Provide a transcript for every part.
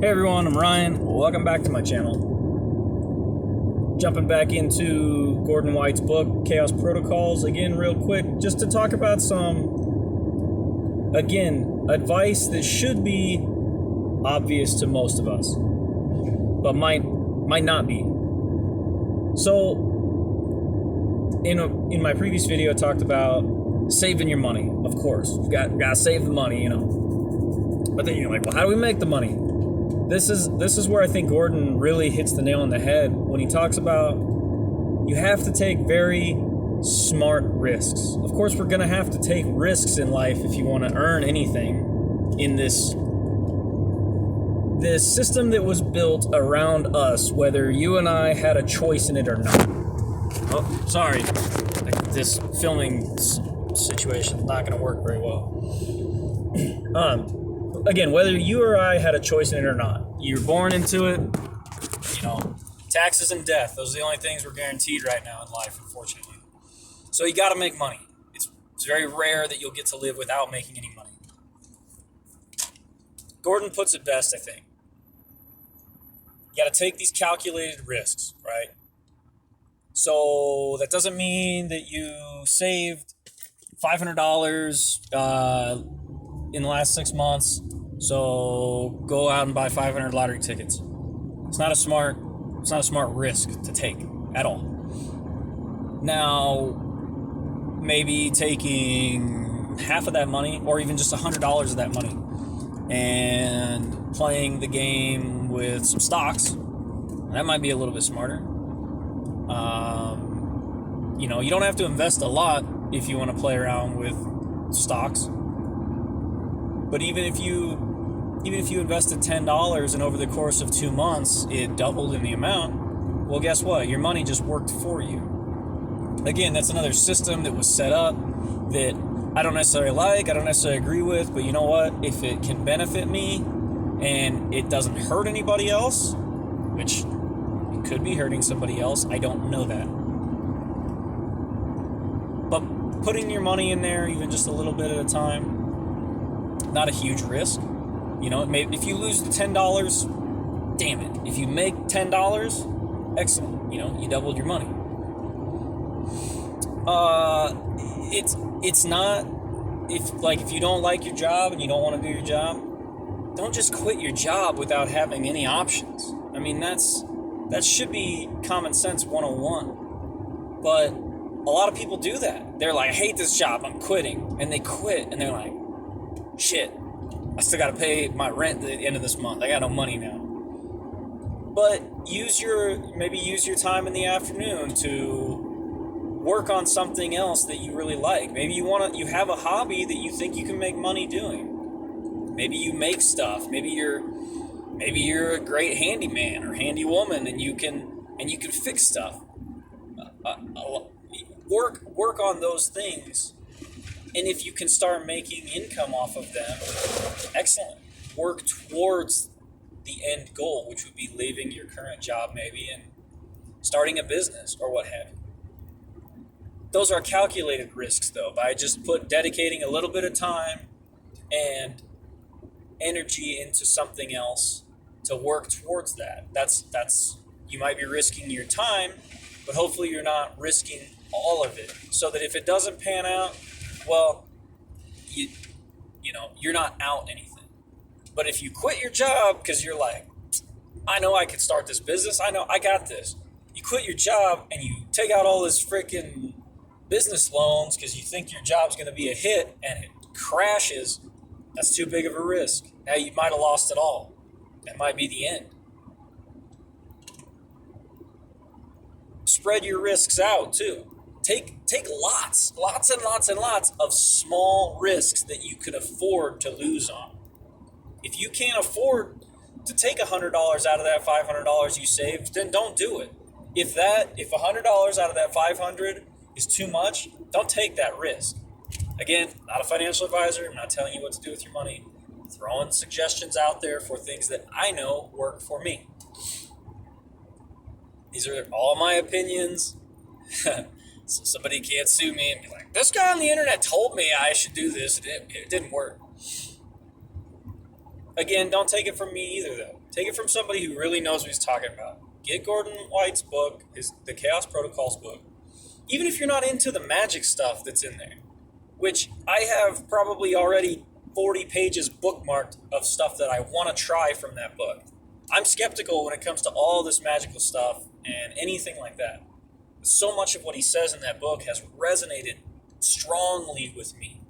Hey everyone, I'm Ryan. Welcome back to my channel. Jumping back into Gordon White's book, Chaos Protocols, again, real quick, just to talk about some, again, advice that should be obvious to most of us, but might not be. So, in my previous video, I talked about saving your money. Of course, you got to save the money, you know. But then you're like, well, how do we make the money? This is where I think Gordon really hits the nail on the head when he talks about you have to take very smart risks. Of course, we're going to have to take risks in life if you want to earn anything in this system that was built around us, whether you and I had a choice in it or not. Oh, sorry. This filming situation is not going to work very well. Again, whether you or I had a choice in it or not, you were born into it, you know, taxes and death, those are the only things we're guaranteed right now in life, unfortunately. So you got to make money. It's very rare that you'll get to live without making any money. Gordon puts it best, I think. You got to take these calculated risks, right? So that doesn't mean that you saved $500 in the last 6 months, so go out and buy 500 lottery tickets. It's not a smart risk to take at all. Now, maybe taking half of that money, or even just $100 of that money, and playing the game with some stocks, that might be a little bit smarter. You know, you don't have to invest a lot if you want to play around with stocks. But even if you invested $10 and over the course of 2 months it doubled in the amount, well, guess what? Your money just worked for you. Again, that's another system that was set up that I don't necessarily like, I don't necessarily agree with, but you know what? If it can benefit me and it doesn't hurt anybody else, which it could be hurting somebody else, I don't know that. But putting your money in there, even just a little bit at a time, not a huge risk. You know, if you lose the $10, damn it. If you make $10, excellent. You know, you doubled your money. It's not, if you don't like your job and you don't want to do your job, don't just quit your job without having any options. I mean, that should be common sense 101. But a lot of people do that. They're like, I hate this job, I'm quitting. And they quit and they're like, shit, I still got to pay my rent at the end of this month. I got no money now. But use your time in the afternoon to work on something else that you really like. Maybe you have a hobby that you think you can make money doing. Maybe you make stuff. Maybe you're a great handyman or handy woman and you can fix stuff. Work on those things. And if you can start making income off of them, excellent. Work towards the end goal, which would be leaving your current job maybe and starting a business or what have you. Those are calculated risks, though, by just dedicating a little bit of time and energy into something else to work towards that. That's you might be risking your time, but hopefully you're not risking all of it, so that if it doesn't pan out, well, you know, you're not out anything. But if you quit your job because you're like, I know I could start this business, I know I got this. You quit your job and you take out all this freaking business loans because you think your job's going to be a hit and it crashes, that's too big of a risk. Now you might have lost it all. That might be the end. Spread your risks out too. Take lots and lots of small risks that you could afford to lose on. If you can't afford to take $100 out of that $500 you saved, then don't do it. If $100 out of that $500 is too much, don't take that risk. Again, not a financial advisor. I'm not telling you what to do with your money. I'm throwing suggestions out there for things that I know work for me. These are all my opinions. So somebody can't sue me and be like, this guy on the internet told me I should do this. It didn't work. Again, don't take it from me either, though. Take it from somebody who really knows what he's talking about. Get Gordon White's book, the Chaos Protocols book. Even if you're not into the magic stuff that's in there, which I have probably already 40 pages bookmarked of stuff that I want to try from that book. I'm skeptical when it comes to all this magical stuff and anything like that. So much of what he says in that book has resonated strongly with me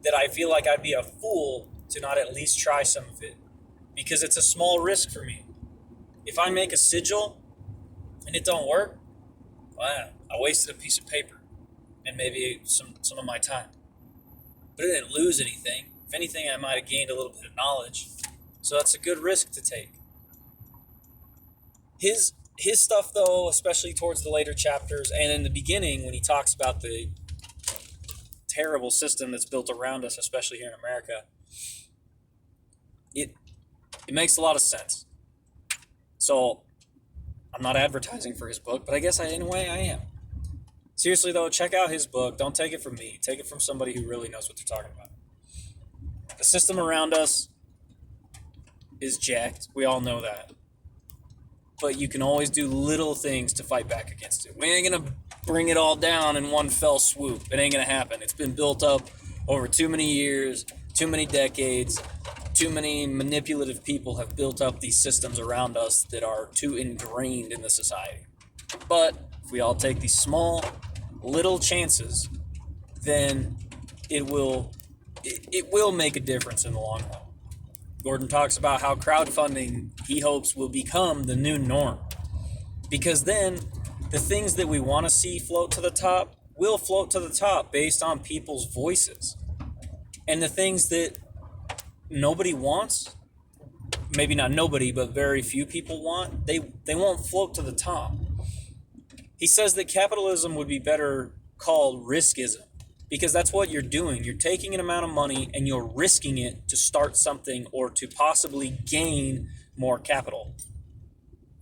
that I feel like I'd be a fool to not at least try some of it, because it's a small risk for me. If I make a sigil and it don't work, well, I wasted a piece of paper and maybe some of my time. But it didn't lose anything. If anything, I might have gained a little bit of knowledge. So that's a good risk to take. His stuff, though, especially towards the later chapters and in the beginning when he talks about the terrible system that's built around us, especially here in America, it makes a lot of sense. So I'm not advertising for his book, but I guess in a way I am. Seriously, though, check out his book. Don't take it from me. Take it from somebody who really knows what they're talking about. The system around us is jacked. We all know that. But you can always do little things to fight back against it. We ain't going to bring it all down in one fell swoop. It ain't going to happen. It's been built up over too many years, too many decades. Too many manipulative people have built up these systems around us that are too ingrained in the society. But if we all take these small, little chances, then it will make a difference in the long run. Gordon talks about how crowdfunding, he hopes, will become the new norm. Because then the things that we want to see float to the top will float to the top based on people's voices. And the things that nobody wants, maybe not nobody, but very few people want, they won't float to the top. He says that capitalism would be better called riskism, because that's what you're doing. You're taking an amount of money and you're risking it to start something or to possibly gain more capital.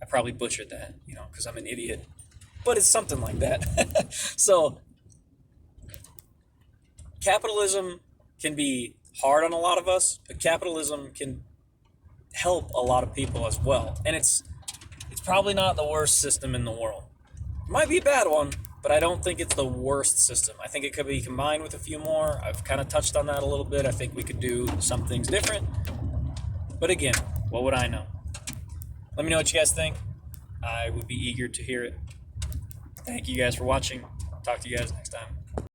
I probably butchered that, because I'm an idiot, but it's something like that. So capitalism can be hard on a lot of us, but capitalism can help a lot of people as well. And it's probably not the worst system in the world. It might be a bad one, but I don't think it's the worst system. I think it could be combined with a few more. I've kind of touched on that a little bit. I think we could do some things different. But again, what would I know? Let me know what you guys think. I would be eager to hear it. Thank you guys for watching. Talk to you guys next time.